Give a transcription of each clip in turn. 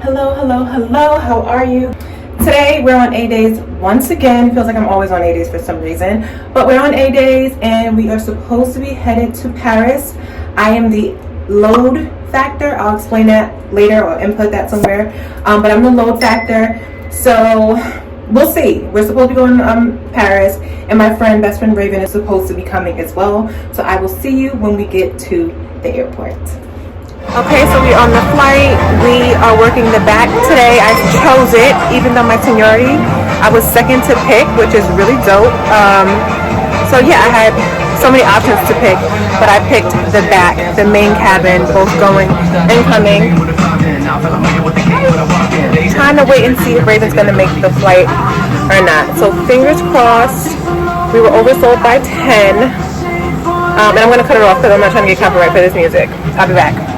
Hello, hello, hello. How are you? Today we're on A days once again. Feels like I'm always on A days for some reason, but we're on A days and we are supposed to be headed to Paris. I am the load factor. I'll explain that later or input that somewhere. But I'm the load factor. So we'll see. We're supposed to be going to Paris, and my best friend Raven is supposed to be coming as well. So I will see you when we get to the airport. Okay, so we're on the flight. We are working the back today. I chose it, even though my seniority, I was second to pick, which is really dope. So yeah, I had so many options to pick, but I picked the back, the main cabin, both going and coming. Trying to wait and see if Raven's gonna make the flight or not. So fingers crossed. We were oversold by 10. And I'm gonna cut it off because I'm not trying to get copyright for this music. I'll be back.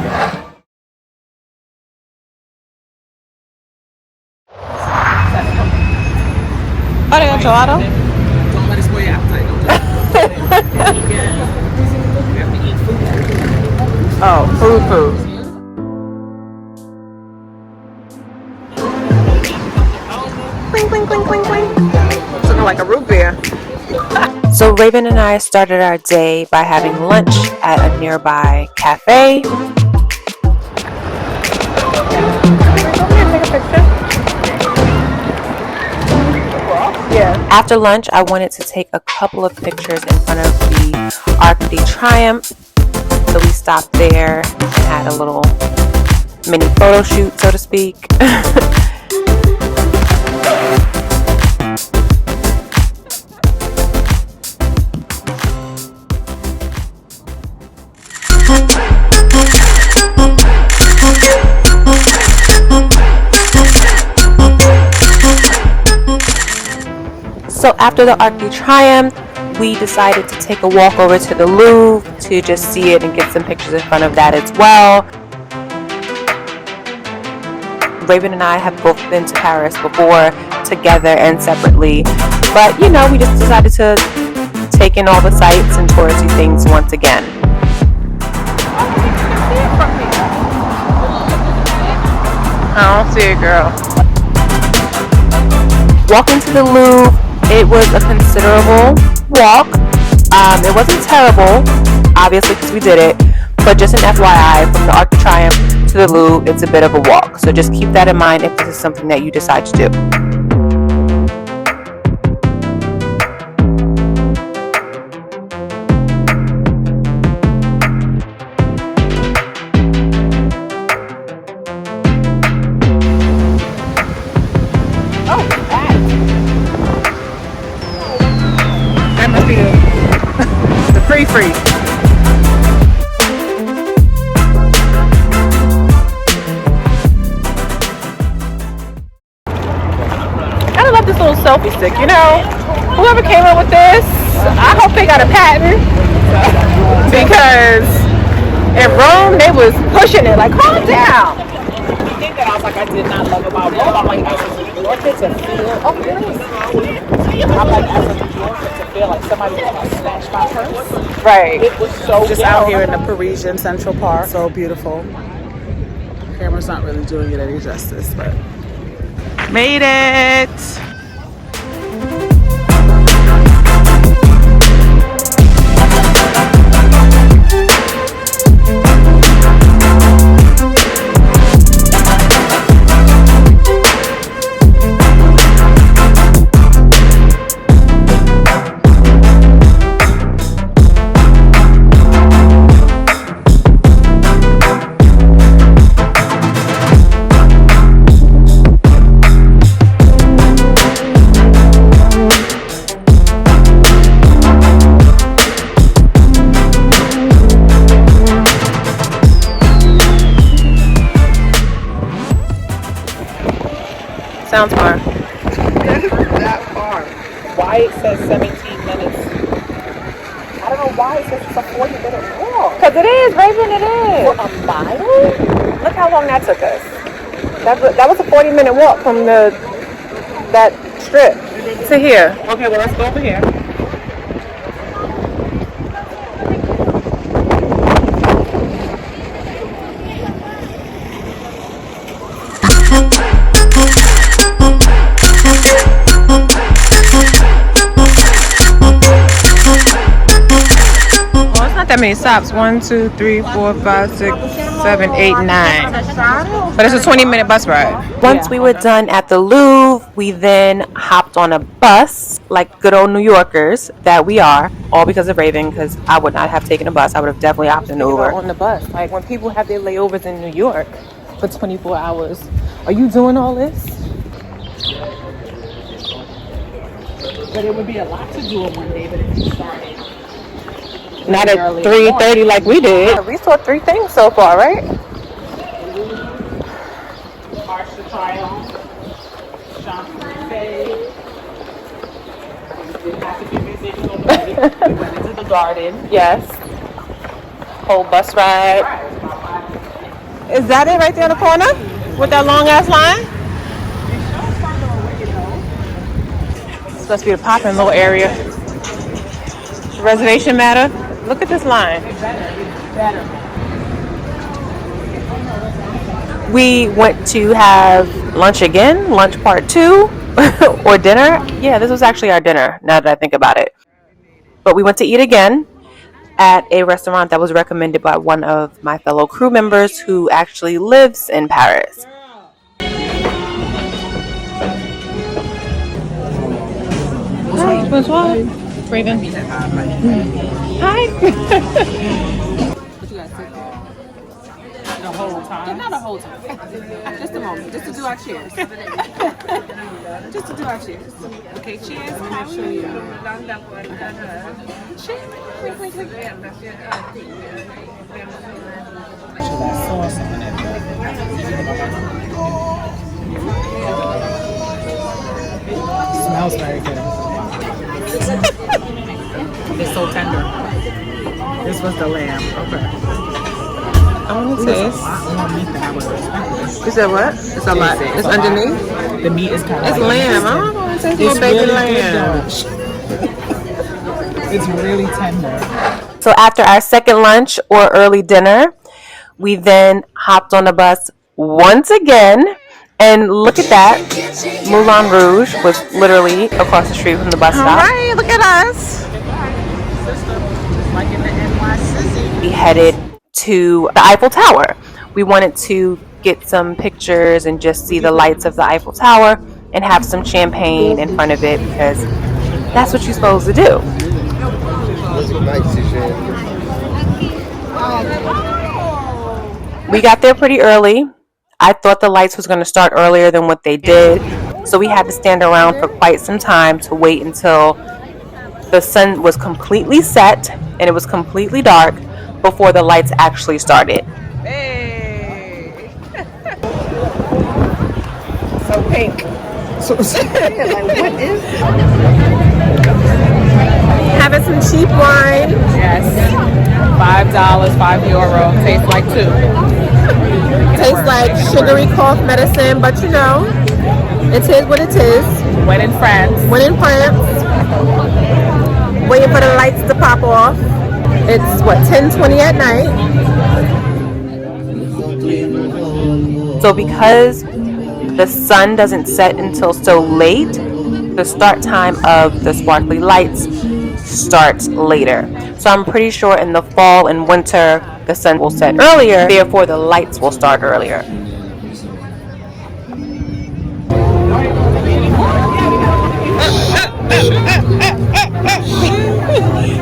Oh, they got gelato? Don't let it spoil your appetite. Oh, food. Cling, cling, cling, cling, cling. Something like a root beer. So Raven and I started our day by having lunch at a nearby cafe. After lunch, I wanted to take a couple of pictures in front of the Arc de Triomphe. So we stopped there and had a little mini photo shoot, so to speak. So after the Arc de Triomphe, we decided to take a walk over to the Louvre to just see it and get some pictures in front of that as well. Raven and I have both been to Paris before, together and separately, but you know, we just decided to take in all the sights and touristy things once again. I don't see it, girl. Walking to the Louvre, it was a considerable walk. It wasn't terrible, obviously, because we did it, but just an FYI, from the Arc de Triomphe to the Louvre, it's a bit of a walk. So just keep that in mind if this is something that you decide to do. Free. I love this little selfie stick, you know. Whoever came up with this, I hope they got a patent, because in Rome they was pushing it like, calm down. The thing that I did not love about Rome, I'm like, as a New Yorker to feel, oh really? I'm like, as a New Yorker to feel like somebody got snatched my purse. Right. It was so just out here in the Parisian Central Park. So beautiful. The camera's not really doing it any justice, but Made it. Sounds far. that far. Why it says 17 minutes? I don't know why it says it's a 40-minute walk. Because it is, Raven, it is. For a mile? Look how long that took us. That was a 40-minute walk from that strip to here. Okay, well, let's go over here. not that many stops. 1, 2, 3, 4, 5, 6, 7, 8, 9. But it's a 20-minute bus ride. Once we were done at the Louvre, we then hopped on a bus, like good old New Yorkers that we are, all because of Raven, because I would not have taken a bus. I would have definitely opted an Uber. On the bus, like when people have their layovers in New York for 24 hours, are you doing all this? But it would be a lot to do it one day, but if you started Not at 3:30 like we did. We saw 3 things so far, right? Arch to try on, Champs-Élysées. We didn't have to be busy. We went into the garden. Yes. Whole bus ride. Is that it right there on the corner? With that long ass line? This must be the popping little area. Reservation matter? Look at this line. Better. We went to have lunch again, lunch part 2, or dinner. Yeah, this was actually our dinner, now that I think about it. But we went to eat again at a restaurant that was recommended by one of my fellow crew members who actually lives in Paris. Hi, bonsoir. Raven. Hi. The whole time? Not the whole time. Just a moment. Just to do our cheers. Just to do our cheers. Okay, cheers. How are you? Cheers. Sauce on it. Smells very good. It's so tender. This was the lamb. Okay. I want to taste. A lot more meat than I was expecting. You said what? It's a lot. It's underneath? The meat is kind of It's like lamb. I don't want to taste it's no baby really lamb. good. It's really tender. So after our second lunch or early dinner, we then hopped on the bus once again. And look at that. Moulin Rouge was literally across the street from the bus stop. All right, look at us. Like in the NYC. We headed to the Eiffel Tower. We wanted to get some pictures and just see the lights of the Eiffel Tower and have some champagne in front of it because that's what you're supposed to do. We got there pretty early. I thought the lights was going to start earlier than what they did, so we had to stand around for quite some time to wait until the sun was completely set and it was completely dark before the lights actually started. Hey. So pink. Like, what is? Having some cheap wine. Yes. $5, €5. Tastes like 2. Tastes like sugary cough medicine, but you know, it is what it is. When in France. When in France, waiting for the lights to pop off. It's what, 10:20 at night. So because the sun doesn't set until so late, the start time of the sparkly lights starts later. So I'm pretty sure in the fall and winter the sun will set earlier, therefore the lights will start earlier.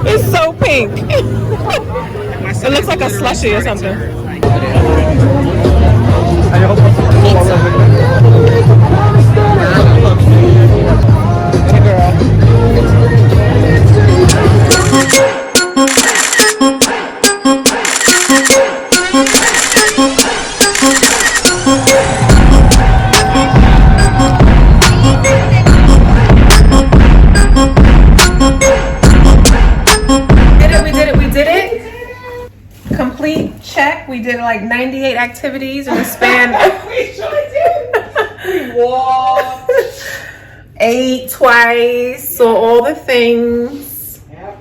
It's so pink. It looks like a slushie or something. Hey girl. Complete check. We did like 98 activities in the span. We sure did. We walked. Ate twice, saw all the things. Yep.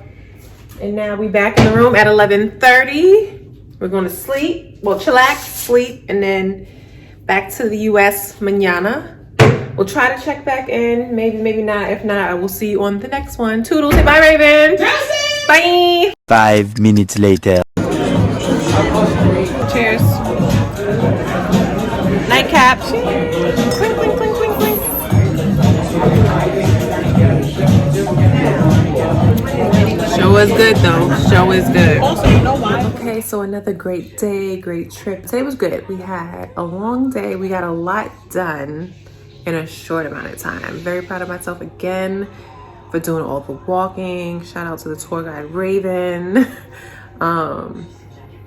And now we back in the room at 11:30. We're going to sleep. Well, chillax, sleep, and then back to the US mañana. We'll try to check back in. Maybe not. If not, I will see you on the next one. Toodles. Say bye, Raven. Deuces! Bye. 5 minutes later. Cheers. Nightcap. Clink, clink, clink, clink, clink. Show is good though. Show is good. Also, you know why? Okay, so another great day, great trip. Today was good. We had a long day. We got a lot done in a short amount of time. Very proud of myself again for doing all the walking. Shout out to the tour guide Raven.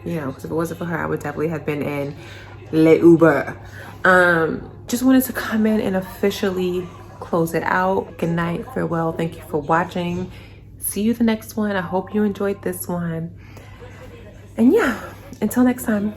You know, because if it wasn't for her, I would definitely have been in layover. Just wanted to come in and officially close it out. Good night, farewell. Thank you for watching. See you the next one. I hope you enjoyed this one. And yeah, until next time.